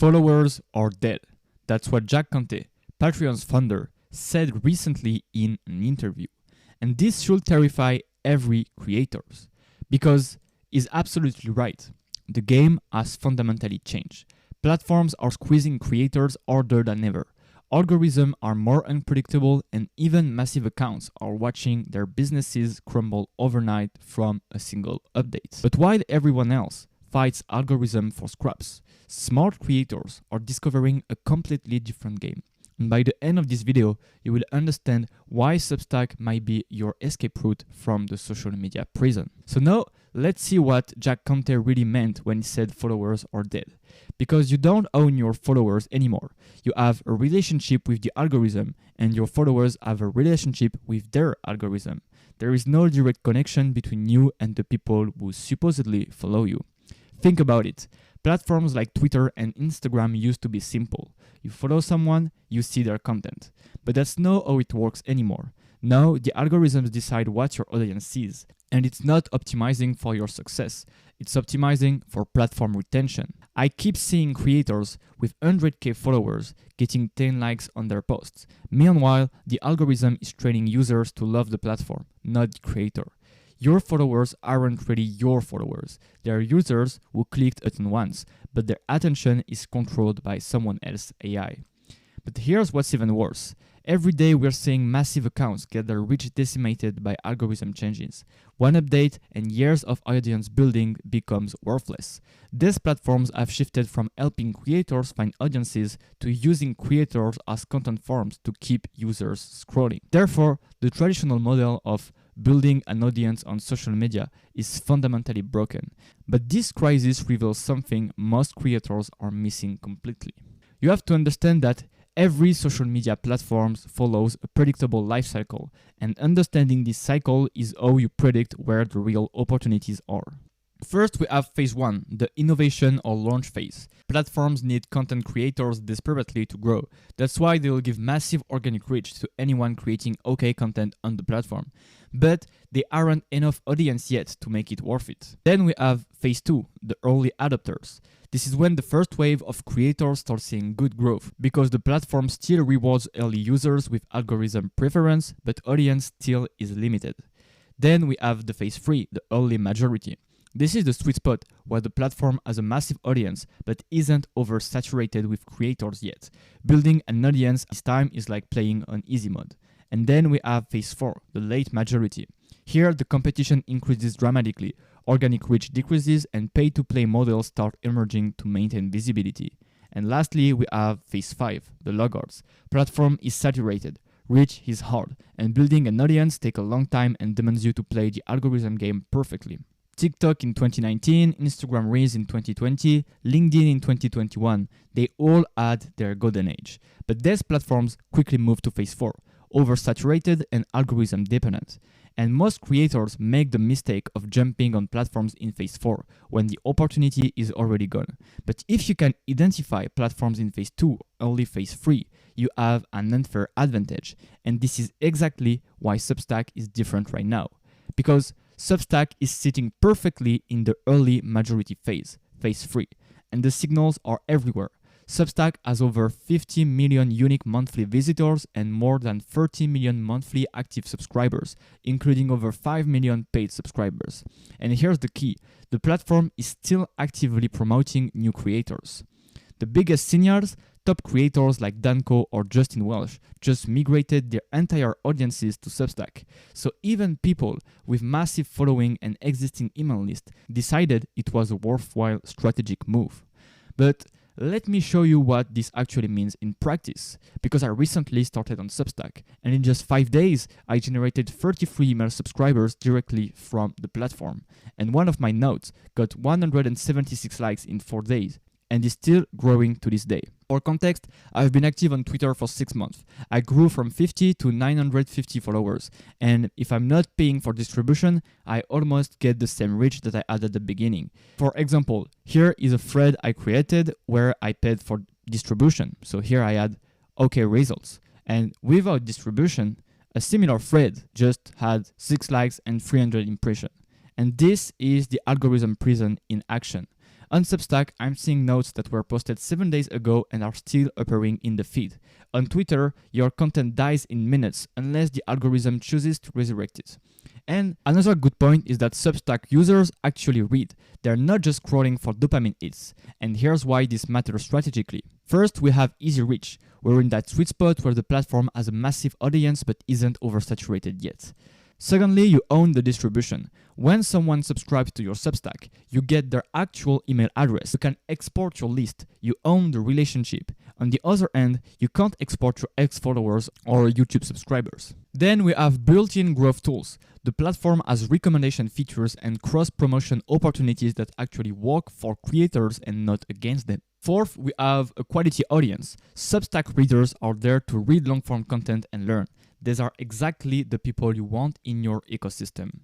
Followers are dead. That's what Jack Conte, Patreon's founder, said recently in an interview. And this should terrify every creator, because he's absolutely right. The game has fundamentally changed. Platforms are squeezing creators harder than ever. Algorithms are more unpredictable, and even massive accounts are watching their businesses crumble overnight from a single update. But while everyone else fights algorithm for scraps, smart creators are discovering a completely different game. And by the end of this video, you will understand why Substack might be your escape route from the social media prison. So now, let's see what Jack Conte really meant when he said followers are dead. Because you don't own your followers anymore. You have a relationship with the algorithm, and your followers have a relationship with their algorithm. There is no direct connection between you and the people who supposedly follow you. Think about it. Platforms like Twitter and Instagram used to be simple. You follow someone, you see their content. But that's not how it works anymore. Now, the algorithms decide what your audience sees, and it's not optimizing for your success. It's optimizing for platform retention. I keep seeing creators with 100k followers getting 10 likes on their posts. Meanwhile, the algorithm is training users to love the platform, not the creator. Your followers aren't really your followers. They are users who clicked it once, but their attention is controlled by someone else's AI. But here's what's even worse. Every day we're seeing massive accounts get their reach decimated by algorithm changes. One update and years of audience building becomes worthless. These platforms have shifted from helping creators find audiences to using creators as content farms to keep users scrolling. Therefore, the traditional model of building an audience on social media is fundamentally broken. But this crisis reveals something most creators are missing completely. You have to understand that every social media platform follows a predictable life cycle, and understanding this cycle is how you predict where the real opportunities are. First, we have phase 1, the innovation or launch phase. Platforms need content creators desperately to grow. That's why they will give massive organic reach to anyone creating okay content on the platform. But there aren't enough audience yet to make it worth it. Then we have phase 2, the early adopters. This is when the first wave of creators start seeing good growth, because the platform still rewards early users with algorithm preference, but audience still is limited. Then we have the phase 3, the early majority. This is the sweet spot where the platform has a massive audience but isn't oversaturated with creators yet. Building an audience this time is like playing on easy mode. And then we have phase 4, the late majority. Here the competition increases dramatically, organic reach decreases, and pay-to-play models start emerging to maintain visibility. And lastly, we have phase 5, the laggards. Platform is saturated, reach is hard, and building an audience takes a long time and demands you to play the algorithm game perfectly. TikTok in 2019, Instagram Reels in 2020, LinkedIn in 2021, they all had their golden age. But these platforms quickly moved to phase 4, oversaturated and algorithm dependent. And most creators make the mistake of jumping on platforms in phase 4 when the opportunity is already gone. But if you can identify platforms in phase 2, early phase 3, you have an unfair advantage. And this is exactly why Substack is different right now. Because Substack is sitting perfectly in the early majority phase, phase 3, and the signals are everywhere. Substack has over 50 million unique monthly visitors and more than 30 million monthly active subscribers, including over 5 million paid subscribers. And here's the key, the platform is still actively promoting new creators. The biggest signals, top creators like Danko or Justin Welsh just migrated their entire audiences to Substack. So even people with massive following and existing email list decided it was a worthwhile strategic move. But let me show you what this actually means in practice, because I recently started on Substack, and in just 5 days, I generated 33 email subscribers directly from the platform. And one of my notes got 176 likes in 4 days, and is still growing to this day. For context, I've been active on Twitter for 6 months. I grew from 50 to 950 followers, and if I'm not paying for distribution, I almost get the same reach that I had at the beginning. For example, here is a thread I created where I paid for distribution. So here I had okay results. And without distribution, a similar thread just had 6 likes and 300 impressions. And this is the algorithm prison in action. On Substack, I'm seeing notes that were posted 7 days ago and are still appearing in the feed. On Twitter, your content dies in minutes unless the algorithm chooses to resurrect it. And another good point is that Substack users actually read. They're not just scrolling for dopamine hits. And here's why this matters strategically. First, we have easy reach. We're in that sweet spot where the platform has a massive audience but isn't oversaturated yet. Secondly, you own the distribution. When someone subscribes to your Substack, you get their actual email address. You can export your list. You own the relationship. On the other end, you can't export your ex-followers or YouTube subscribers. Then we have built-in growth tools. The platform has recommendation features and cross-promotion opportunities that actually work for creators and not against them. Fourth, we have a quality audience. Substack readers are there to read long-form content and learn. These are exactly the people you want in your ecosystem.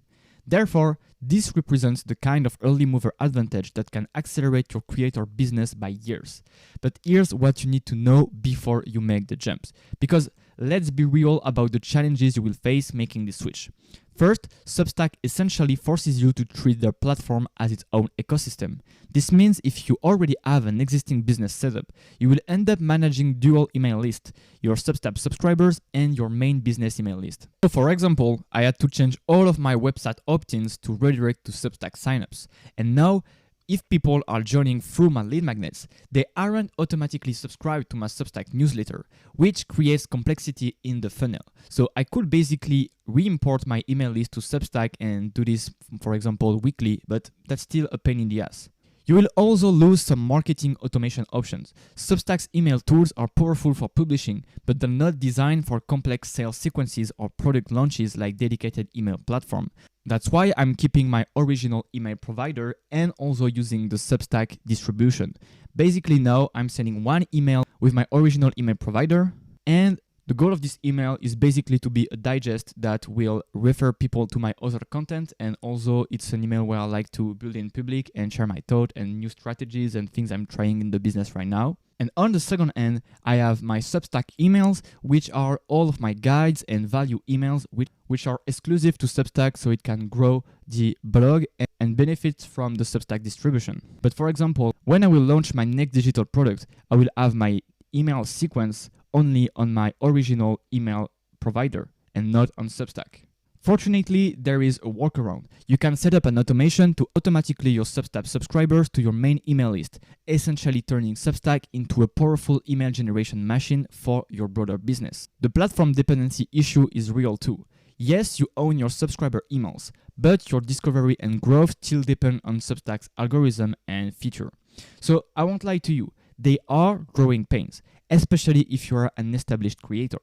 Therefore, this represents the kind of early mover advantage that can accelerate your creator business by years. But here's what you need to know before you make the jumps. Because let's be real about the challenges you will face making this switch. First, Substack essentially forces you to treat their platform as its own ecosystem. This means if you already have an existing business setup, you will end up managing dual email lists, your Substack subscribers and your main business email list. So for example, I had to change all of my website opt-ins to redirect to Substack signups. And now, if people are joining through my lead magnets, they aren't automatically subscribed to my Substack newsletter, which creates complexity in the funnel. So I could basically re-import my email list to Substack and do this, for example, weekly, but that's still a pain in the ass. You will also lose some marketing automation options. Substack's email tools are powerful for publishing, but they're not designed for complex sales sequences or product launches like dedicated email platform. That's why I'm keeping my original email provider and also using the Substack distribution. Basically now I'm sending one email with my original email provider, and the goal of this email is basically to be a digest that will refer people to my other content, and also it's an email where I like to build in public and share my thought and new strategies and things I'm trying in the business right now. And on the second end, I have my Substack emails, which are all of my guides and value emails, which are exclusive to Substack so it can grow the blog and benefit from the Substack distribution. But for example, when I will launch my next digital product, I will have my email sequence only on my original email provider and not on Substack. Fortunately, there is a workaround. You can set up an automation to automatically your Substack subscribers to your main email list, essentially turning Substack into a powerful email generation machine for your broader business. The platform dependency issue is real too. Yes, you own your subscriber emails, but your discovery and growth still depend on Substack's algorithm and feature. So I won't lie to you, they are growing pains, especially if you are an established creator.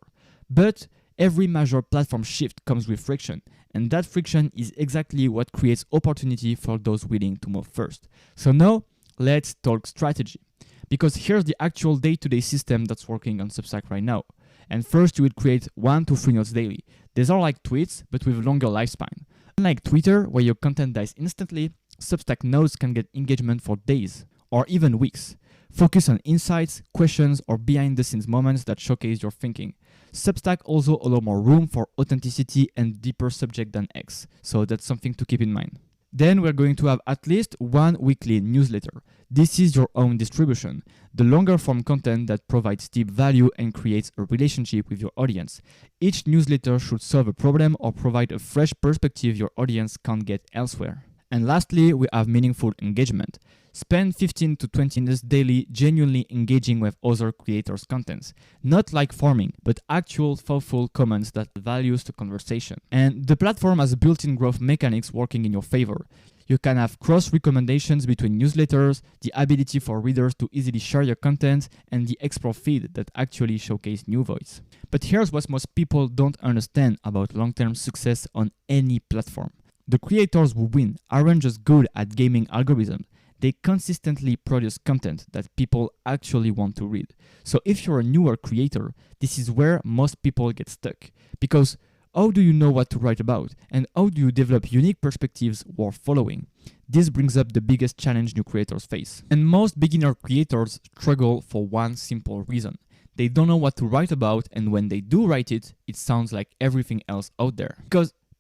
But every major platform shift comes with friction, and that friction is exactly what creates opportunity for those willing to move first. So now, let's talk strategy. Because here's the actual day-to-day system that's working on Substack right now. And first, you will create 1 to 3 notes daily. These are like tweets, but with longer lifespan. Unlike Twitter, where your content dies instantly, Substack notes can get engagement for days, or even weeks. Focus on insights, questions, or behind-the-scenes moments that showcase your thinking. Substack also allows more room for authenticity and deeper subject than X, so that's something to keep in mind. Then we're going to have at least one weekly newsletter. This is your own distribution, the longer form content that provides deep value and creates a relationship with your audience. Each newsletter should solve a problem or provide a fresh perspective your audience can't get elsewhere. And lastly, we have meaningful engagement. Spend 15 to 20 minutes daily genuinely engaging with other creators' contents. Not like farming, but actual thoughtful comments that add values to conversation. And the platform has built-in growth mechanics working in your favor. You can have cross-recommendations between newsletters, the ability for readers to easily share your content, and the explore feed that actually showcase new voice. But here's what most people don't understand about long-term success on any platform. The creators who win aren't just good at gaming algorithms. They consistently produce content that people actually want to read. So if you're a newer creator, this is where most people get stuck. Because how do you know what to write about? And how do you develop unique perspectives worth following? This brings up the biggest challenge new creators face. And most beginner creators struggle for one simple reason. They don't know what to write about, and when they do write it, it sounds like everything else out there.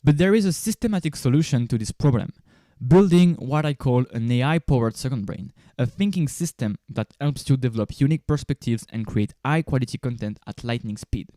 But there is a systematic solution to this problem. building what I call an AI-powered second brain, a thinking system that helps you develop unique perspectives and create high-quality content at lightning speed.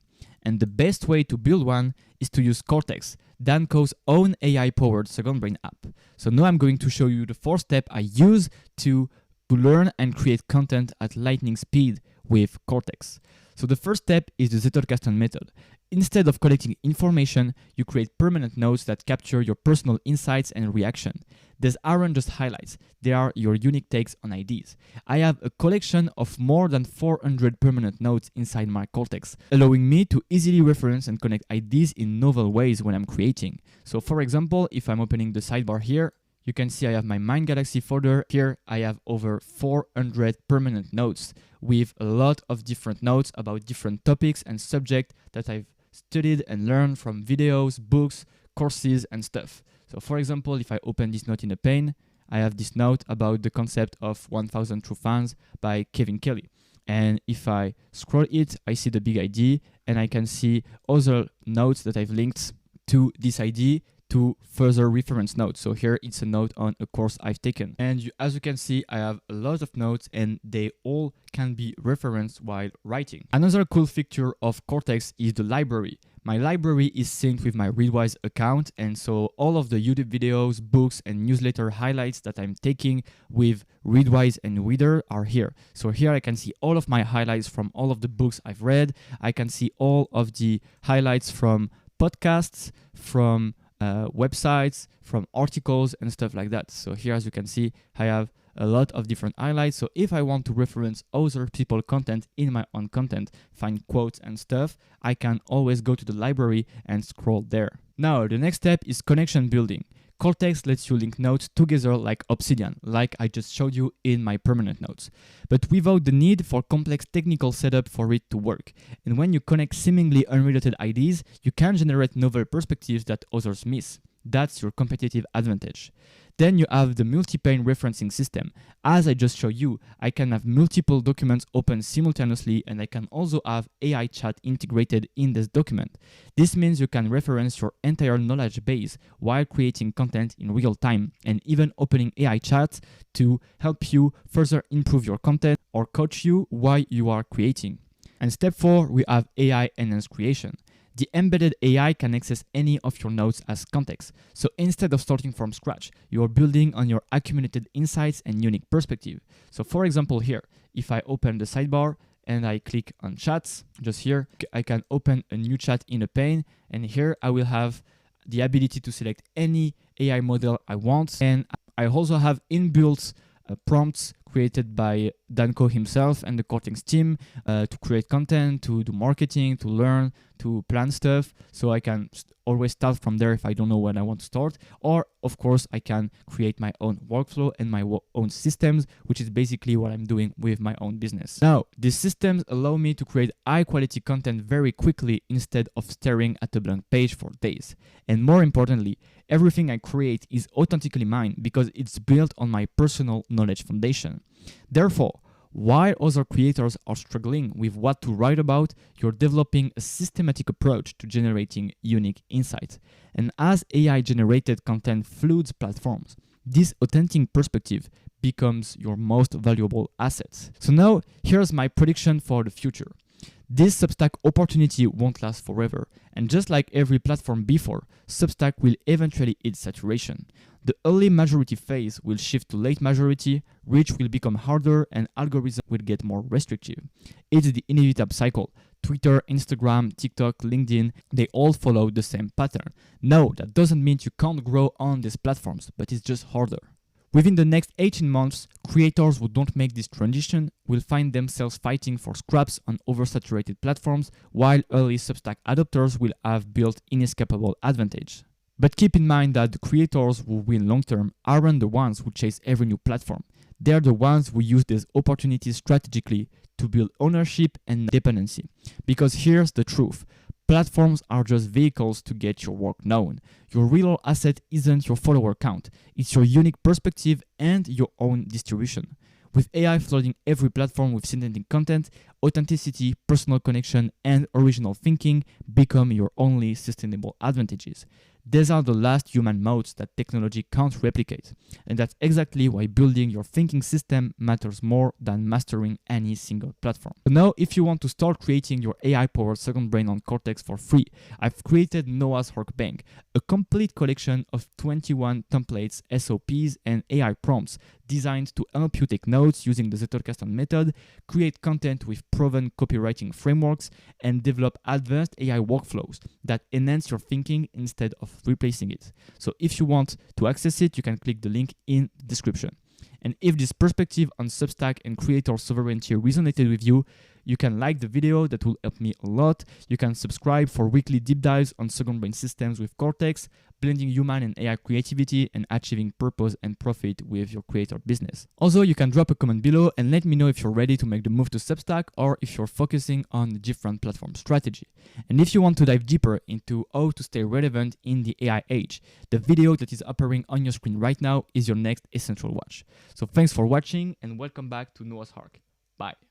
And the best way to build one is to use Kortex, Danco's own AI-powered second brain app. So now I'm going to show you the 4 steps I use to learn and create content at lightning speed with Kortex. So the first step is the Zettelkasten method. Instead of collecting information, you create permanent notes that capture your personal insights and reaction. These aren't just highlights, they are your unique takes on ideas. I have a collection of more than 400 permanent notes inside my Kortex, allowing me to easily reference and connect ideas in novel ways when I'm creating. So for example, if I'm opening the sidebar here, you can see I have my Mind Galaxy folder. Here I have over 400 permanent notes with a lot of different notes about different topics and subjects that I've studied and learned from videos, books, courses, and stuff. So for example, if I open this note in a pane, I have this note about the concept of 1000 True Fans by Kevin Kelly. And if I scroll it, I see the big idea, and I can see other notes that I've linked to this idea to further reference notes. So here it's a note on a course I've taken. And as you can see, I have a lot of notes and they all can be referenced while writing. Another cool feature of Kortex is the library. My library is synced with my Readwise account, and so all of the YouTube videos, books, and newsletter highlights that I'm taking with Readwise and Reader are here. So here I can see all of my highlights from all of the books I've read. I can see all of the highlights from podcasts, from websites, from articles and stuff like that. So here, as you can see, I have a lot of different highlights. So if I want to reference other people's content in my own content, find quotes and stuff, I can always go to the library and scroll there. Now, the next step is connection building. Kortex lets you link notes together like Obsidian, like I just showed you in my permanent notes, but without the need for complex technical setup for it to work. And when you connect seemingly unrelated ideas, you can generate novel perspectives that others miss. That's your competitive advantage. Then you have the multi-pane referencing system. As I just showed you, I can have multiple documents open simultaneously, and I can also have AI chat integrated in this document. This means you can reference your entire knowledge base while creating content in real time, and even opening AI chats to help you further improve your content or coach you while you are creating. And step 4, we have AI enhanced creation. The embedded AI can access any of your notes as context. So instead of starting from scratch, you are building on your accumulated insights and unique perspective. So for example here, if I open the sidebar and I click on chats, just here, I can open a new chat in a pane, and here I will have the ability to select any AI model I want. And I also have inbuilt prompts created by Danco himself and the Kortex team to create content, to do marketing, to learn, to plan stuff. So I can always start from there if I don't know when I want to start. Or of course, I can create my own workflow and my own systems, which is basically what I'm doing with my own business. Now, these systems allow me to create high quality content very quickly instead of staring at a blank page for days. And more importantly, everything I create is authentically mine because it's built on my personal knowledge foundation. Therefore, while other creators are struggling with what to write about, you're developing a systematic approach to generating unique insights. And as AI-generated content floods platforms, this authentic perspective becomes your most valuable asset. So now, here's my prediction for the future. This Substack opportunity won't last forever, and just like every platform before, Substack will eventually hit saturation. The early majority phase will shift to late majority, reach will become harder, and algorithms will get more restrictive. It's the inevitable cycle. Twitter, Instagram, TikTok, LinkedIn, they all follow the same pattern. No, that doesn't mean you can't grow on these platforms, but it's just harder. Within the next 18 months, creators who don't make this transition will find themselves fighting for scraps on oversaturated platforms, while early Substack adopters will have built inescapable advantage. But keep in mind that the creators who win long-term aren't the ones who chase every new platform. They're the ones who use these opportunities strategically to build ownership and dependency. Because here's the truth. Platforms are just vehicles to get your work known. Your real asset isn't your follower count, it's your unique perspective and your own distribution. With AI flooding every platform with synthetic content, authenticity, personal connection, and original thinking become your only sustainable advantages. These are the last human modes that technology can't replicate. And that's exactly why building your thinking system matters more than mastering any single platform. So now, if you want to start creating your AI-powered second brain on Kortex for free, I've created Noah's Ark Bank, a complete collection of 21 templates, SOPs, and AI prompts designed to help you take notes using the Zettelkasten method, create content with proven copywriting frameworks, and develop advanced AI workflows that enhance your thinking instead of replacing it. So if you want to access it, you can click the link in the description. And if this perspective on Substack and creator sovereignty resonated with you, you can like the video, that will help me a lot. You can subscribe for weekly deep dives on second brain systems with Kortex, blending human and AI creativity and achieving purpose and profit with your creator business. Also, you can drop a comment below and let me know if you're ready to make the move to Substack or if you're focusing on a different platform strategy. And if you want to dive deeper into how to stay relevant in the AI age, the video that is appearing on your screen right now is your next essential watch. So thanks for watching and welcome back to Noah's Ark. Bye.